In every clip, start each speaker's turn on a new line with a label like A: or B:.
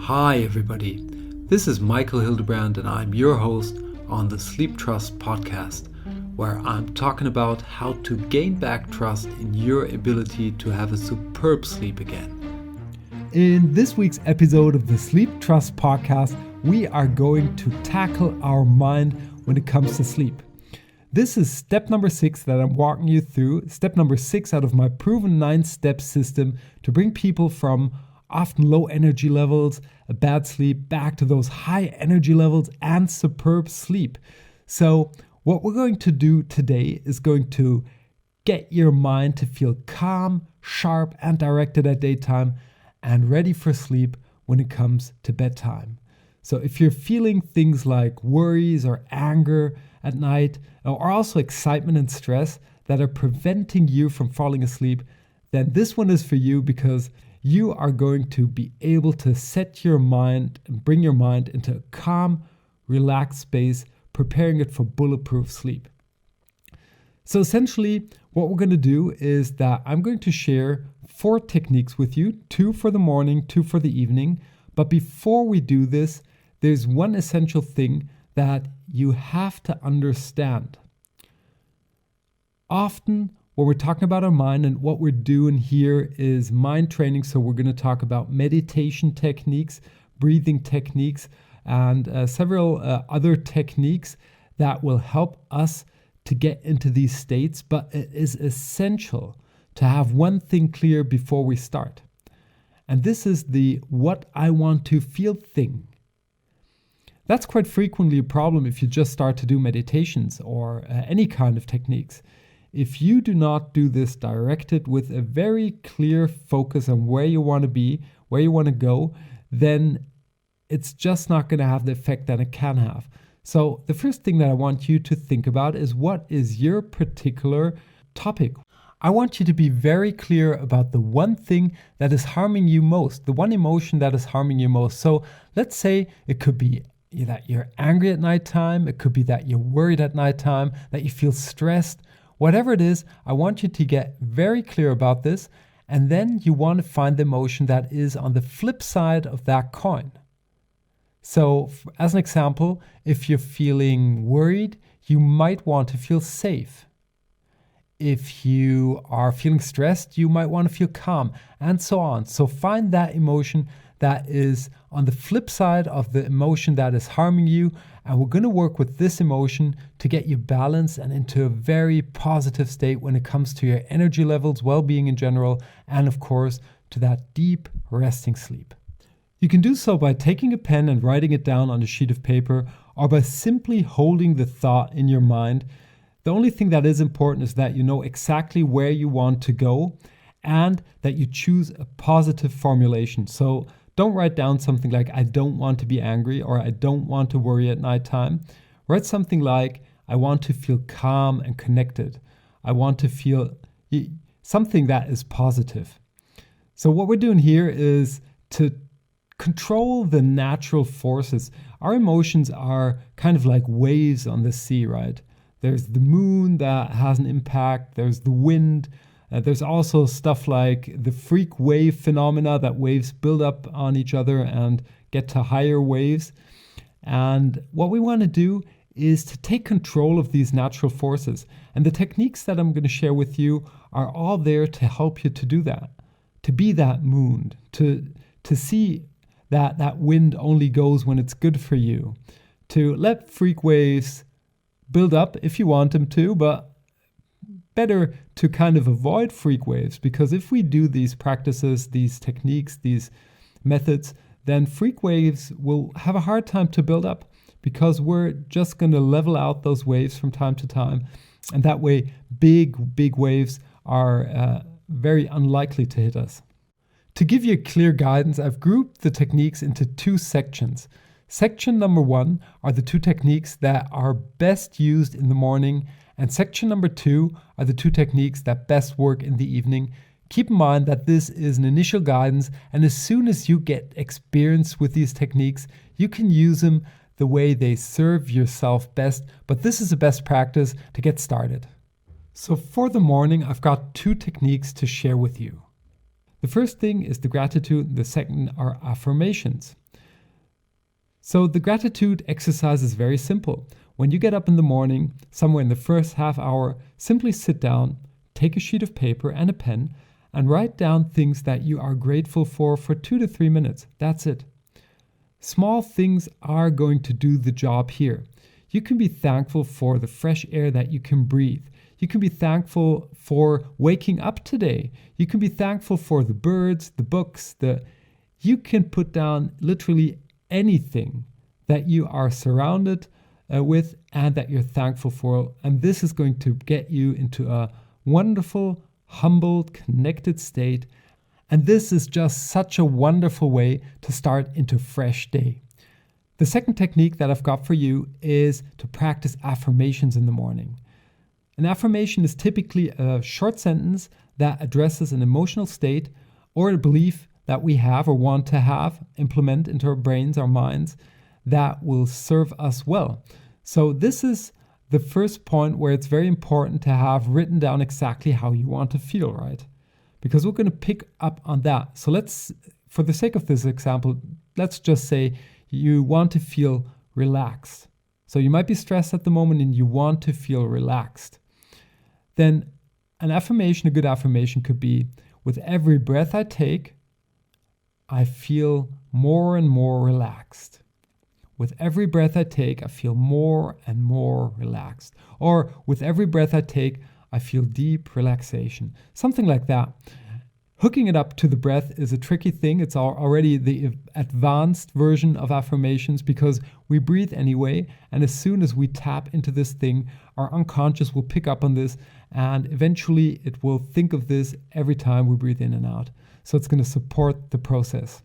A: Hi everybody, this is Michael Hildebrand and I'm your host on the Sleeptrust podcast, where I'm talking about how to gain back trust in your ability to have a superb sleep again.
B: In this week's episode of the Sleeptrust podcast, we are going to tackle our mind when it comes to sleep. This is step number 6 that I'm walking you through, step number 6 out of my proven 9-step system to bring people from often low energy levels, a bad sleep, back to those high energy levels and superb sleep. So what we're going to do today is going to get your mind to feel calm, sharp, and directed at daytime and ready for sleep when it comes to bedtime. So if you're feeling things like worries or anger at night, or also excitement and stress that are preventing you from falling asleep, then this one is for you, because you are going to be able to set your mind and bring your mind into a calm, relaxed space, preparing it for bulletproof sleep. So essentially, what we're going to do is that I'm going to share 4 techniques with you, 2 for the morning, 2 for the evening. But before we do this, there's one essential thing that you have to understand. Often, when we're talking about our mind, and what we're doing here is mind training, so we're going to talk about meditation techniques, breathing techniques, and several other techniques that will help us to get into these states. But it is essential to have one thing clear before we start. And this is the what I want to feel thing. That's quite frequently a problem if you just start to do meditations or any kind of techniques. If you do not do this directed with a very clear focus on where you want to be, where you want to go, then it's just not going to have the effect that it can have. So the first thing that I want you to think about is, what is your particular topic? I want you to be very clear about the one thing that is harming you most, the one emotion that is harming you most. So let's say it could be that you're angry at nighttime, it could be that you're worried at nighttime, that you feel stressed. Whatever it is, I want you to get very clear about this, and then you want to find the emotion that is on the flip side of that coin. So, as an example, if you're feeling worried, you might want to feel safe. If you are feeling stressed, you might want to feel calm, and so on. So find that emotion that is on the flip side of the emotion that is harming you. And we're going to work with this emotion to get you balanced and into a very positive state when it comes to your energy levels, well-being in general, and of course, to that deep resting sleep. You can do so by taking a pen and writing it down on a sheet of paper, or by simply holding the thought in your mind. The only thing that is important is that you know exactly where you want to go and that you choose a positive formulation. So don't write down something like, I don't want to be angry, or I don't want to worry at nighttime. Write something like, I want to feel calm and connected. I want to feel something that is positive. So what we're doing here is to control the natural forces. Our emotions are kind of like waves on the sea, right? There's the moon that has an impact. There's the wind. There's also stuff like the freak wave phenomena, that waves build up on each other and get to higher waves. And what we want to do is to take control of these natural forces. And the techniques that I'm going to share with you are all there to help you to do that, to be that moon, to see that that wind only goes when it's good for you, to let freak waves build up if you want them to, but better to kind of avoid freak waves, because if we do these practices, these techniques, these methods, then freak waves will have a hard time to build up, because we're just going to level out those waves from time to time. And that way, big waves are very unlikely to hit us. To give you clear guidance, I've grouped the techniques into 2 sections. Section number 1 are the 2 techniques that are best used in the morning, and section number 2 are the 2 techniques that best work in the evening. Keep in mind that this is an initial guidance, and as soon as you get experience with these techniques, you can use them the way they serve yourself best, but this is a best practice to get started. So for the morning, I've got 2 techniques to share with you. The first thing is the gratitude, the second are affirmations. So the gratitude exercise is very simple. When you get up in the morning, somewhere in the first half hour, simply sit down, take a sheet of paper and a pen, and write down things that you are grateful for 2 to 3 minutes. That's it. Small things are going to do the job here. You can be thankful for the fresh air that you can breathe. You can be thankful for waking up today. You can be thankful for the birds, the books, you can put down literally anything that you are surrounded with and that you're thankful for. And this is going to get you into a wonderful, humbled, connected state. And this is just such a wonderful way to start into a fresh day. The second technique that I've got for you is to practice affirmations in the morning. An affirmation is typically a short sentence that addresses an emotional state or a belief that we have or want to have, implement into our brains, our minds, that will serve us well. So this is the first point where it's very important to have written down exactly how you want to feel, right? Because we're going to pick up on that. So for the sake of this example, let's just say you want to feel relaxed. So you might be stressed at the moment and you want to feel relaxed. Then a good affirmation could be, with every breath I take, I feel more and more relaxed. With every breath I take, I feel more and more relaxed. Or with every breath I take, I feel deep relaxation. Something like that. Hooking it up to the breath is a tricky thing. It's already the advanced version of affirmations because we breathe anyway. And as soon as we tap into this thing, our unconscious will pick up on this and eventually it will think of this every time we breathe in and out. So it's going to support the process.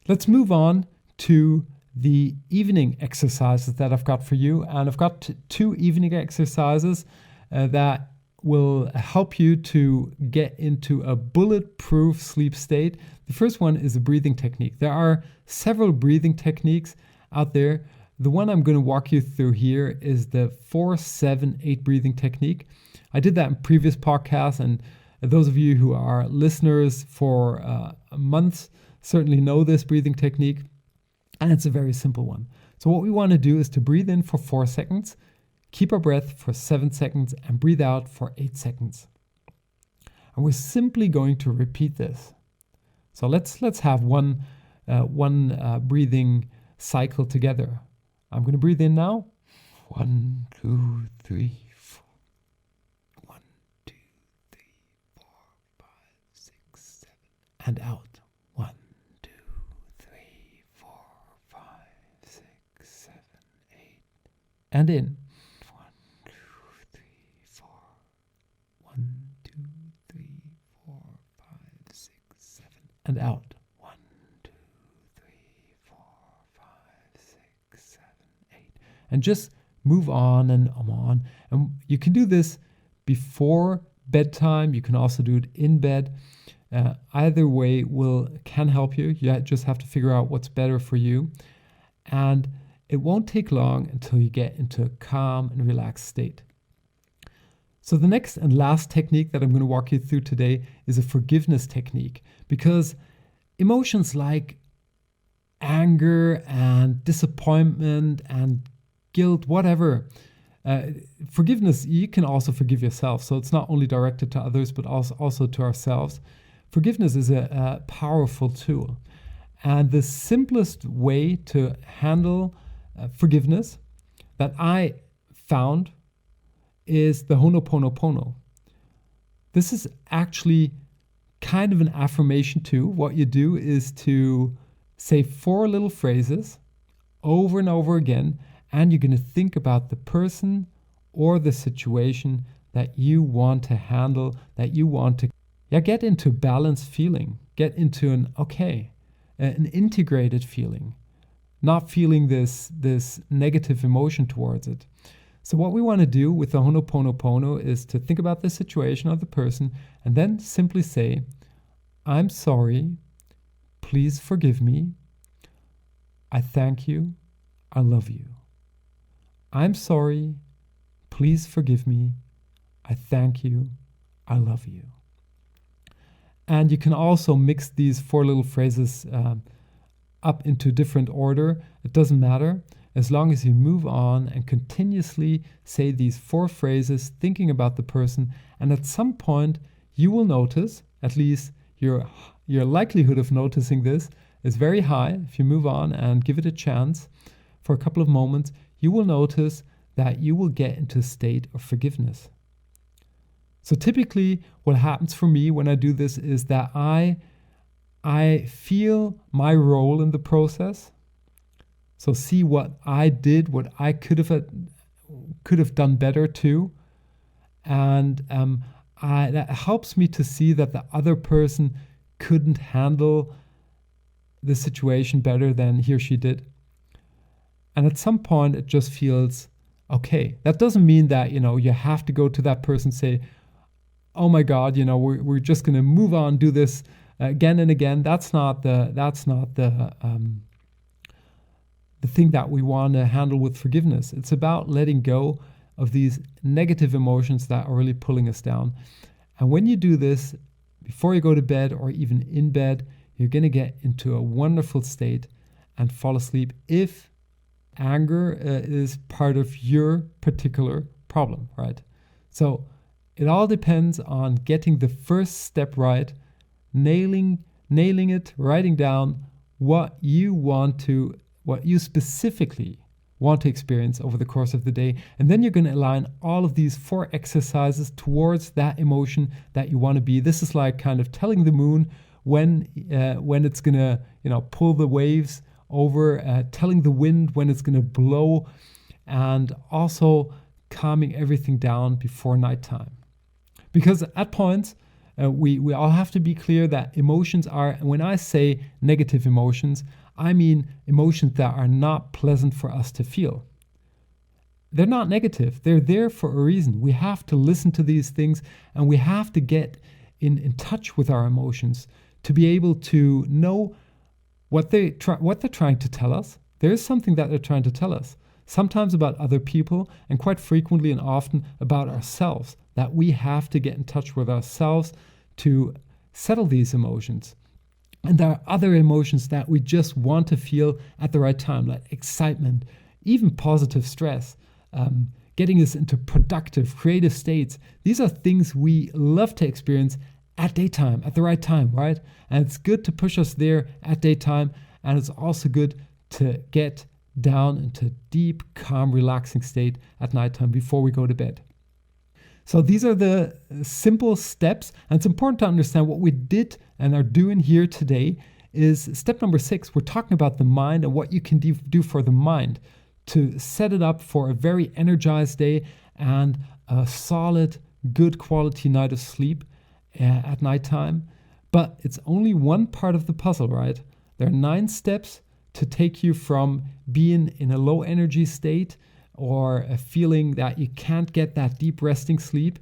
B: Let's move on to the evening exercises that I've got for you. And I've got 2 evening exercises that will help you to get into a bulletproof sleep state. The first one is a breathing technique. There are several breathing techniques out there. The one I'm going to walk you through here is the 4-7-8 breathing technique. I did that in previous podcasts, and those of you who are listeners for months certainly know this breathing technique, and it's a very simple one. So what we want to do is to breathe in for 4 seconds, keep our breath for 7 seconds, and breathe out for 8 seconds. And we're simply going to repeat this. So let's have one breathing cycle together. I'm going to breathe in now. 1, 2, 3, 4. 1, 2, 3, 4, 5, 6, 7. And out. 1, 2, 3, 4, 5, 6, 7, 8. And in. 1, 2, 3, 4. 1, 2, 3, 4, 5, 6, 7. And out. 1, 2, 3, 4, 5, 6, 7, 8. And just move on and on. And you can do this before bedtime. You can also do it in bed. Either way can help you. You just have to figure out what's better for you. And it won't take long until you get into a calm and relaxed state. So the next and last technique that I'm going to walk you through today is a forgiveness technique, because emotions like anger and disappointment and guilt, whatever, forgiveness, you can also forgive yourself. So it's not only directed to others, but also to ourselves. Forgiveness is a powerful tool. And the simplest way to handle forgiveness that I found is the Ho'oponopono. This is actually kind of an affirmation too. What you do is to say 4 little phrases over and over again, and you're going to think about the person or the situation that you want to handle, that you want to get into balanced feeling, get into an integrated feeling, not feeling this negative emotion towards it. So what we want to do with the Ho'oponopono is to think about the situation or the person and then simply say, I'm sorry, please forgive me, I thank you, I love you. I'm sorry, please forgive me, I thank you, I love you. And you can also mix these 4 little phrases up into different order. It doesn't matter. As long as you move on and continuously say these 4 phrases, thinking about the person, and at some point you will notice, at least your likelihood of noticing this is very high. If you move on and give it a chance for a couple of moments, you will notice that you will get into a state of forgiveness. So typically what happens for me when I do this is that I feel my role in the process. So see what I did, what I could have done better too. And that helps me to see that the other person couldn't handle the situation better than he or she did. And at some point it just feels okay. That doesn't mean that, you have to go to that person and say, oh my God, we're just going to move on, do this again and again. That's not the thing that we want to handle with forgiveness. It's about letting go of these negative emotions that are really pulling us down. And when you do this, before you go to bed or even in bed, you're going to get into a wonderful state and fall asleep if anger is part of your particular problem, right? So it all depends on getting the first step right, nailing it, writing down what you specifically want to experience over the course of the day. And then you're going to align all of these 4 exercises towards that emotion that you want to be. This is like kind of telling the moon when it's going to, pull the waves over, telling the wind when it's going to blow, and also calming everything down before nighttime. Because at points, we all have to be clear that emotions are, when I say negative emotions, I mean emotions that are not pleasant for us to feel. They're not negative. They're there for a reason. We have to listen to these things, and we have to get in touch with our emotions to be able to know what they're trying to tell us. There is something that they're trying to tell us, sometimes about other people, and quite frequently and often about ourselves, that we have to get in touch with ourselves to settle these emotions. And there are other emotions that we just want to feel at the right time, like excitement, even positive stress, getting us into productive, creative states. These are things we love to experience at daytime, at the right time, right? And it's good to push us there at daytime. And it's also good to get down into deep, calm, relaxing state at nighttime before we go to bed. So these are the simple steps. And it's important to understand what we did and are doing here today is step number 6. We're talking about the mind and what you can do for the mind to set it up for a very energized day and a solid, good quality night of sleep at nighttime. But it's only one part of the puzzle, right? There are 9 steps to take you from being in a low energy state or a feeling that you can't get that deep resting sleep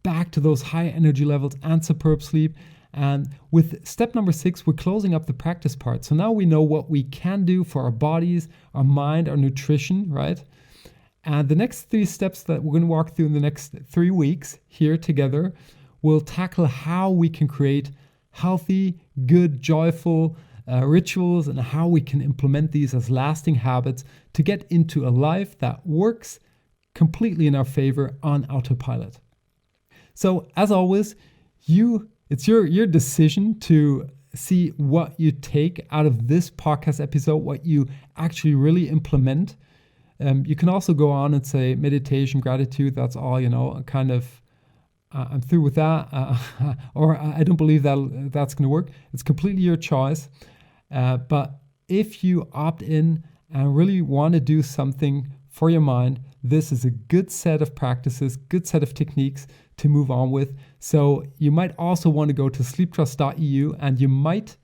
B: back to those high energy levels and superb sleep. And with step number 6, we're closing up the practice part. So now we know what we can do for our bodies, our mind, our nutrition, right? And the next 3 steps that we're going to walk through in the next 3 weeks here together will tackle how we can create healthy, good, joyful rituals and how we can implement these as lasting habits to get into a life that works completely in our favor on autopilot. So as always, it's your decision to see what you take out of this podcast episode, what you actually really implement. You can also go on and say meditation, gratitude, that's all, kind of I'm through with that, or I don't believe that's going to work. It's completely your choice. But if you opt in and really want to do something for your mind, this is a good set of practices, good set of techniques to move on with. So you might also want to go to sleeptrust.eu, and you might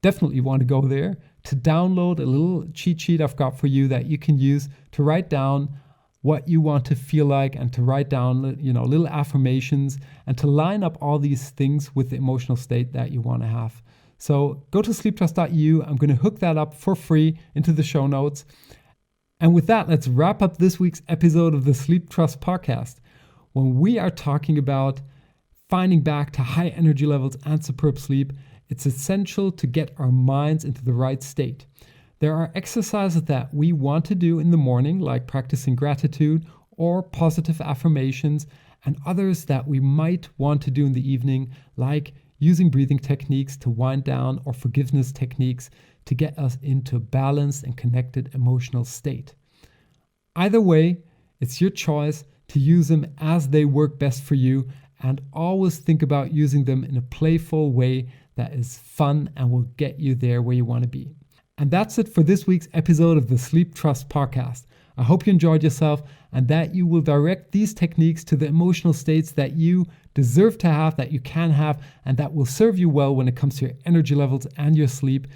B: definitely want to go there to download a little cheat sheet I've got for you that you can use to write down what you want to feel like and to write down, little affirmations and to line up all these things with the emotional state that you want to have. So go to sleeptrust.eu. I'm going to hook that up for free into the show notes. And with that, let's wrap up this week's episode of the Sleep Trust podcast, when we are talking about finding back to high energy levels and superb sleep it's essential to get our minds into the right state. There are exercises that we want to do in the morning, like practicing gratitude or positive affirmations, and others that we might want to do in the evening, like using breathing techniques to wind down or forgiveness techniques to get us into a balanced and connected emotional state. Either way, it's your choice to use them as they work best for you, and always think about using them in a playful way that is fun and will get you there where you want to be. And that's it for this week's episode of the Sleeptrust podcast. I hope you enjoyed yourself and that you will direct these techniques to the emotional states that you deserve to have, that you can have, and that will serve you well when it comes to your energy levels and your sleep.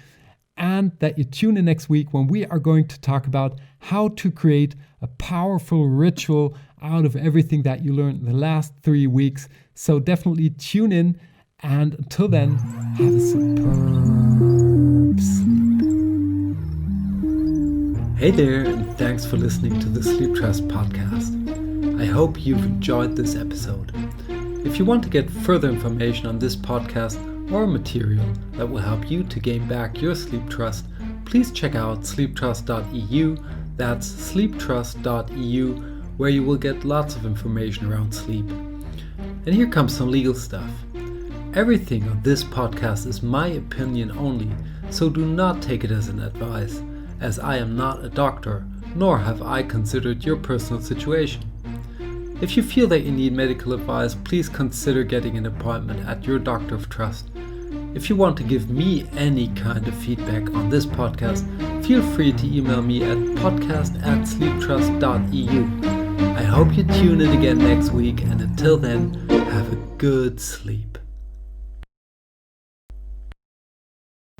B: And that you tune in next week when we are going to talk about how to create a powerful ritual out of everything that you learned in the last 3 weeks. So definitely tune in. And until then, have a superb sleep.
A: Hey there, and thanks for listening to the Sleeptrust podcast. I hope you've enjoyed this episode. If you want to get further information on this podcast or material that will help you to gain back your sleep trust, please check out sleeptrust.eu. That's sleeptrust.eu, where you will get lots of information around sleep. And here comes some legal stuff. Everything on this podcast is my opinion only, so do not take it as an advice, as I am not a doctor, nor have I considered your personal situation. If you feel that you need medical advice, please consider getting an appointment at your doctor of trust. If you want to give me any kind of feedback on this podcast, feel free to email me at podcast@sleeptrust.eu. I hope you tune in again next week, and until then, have a good sleep.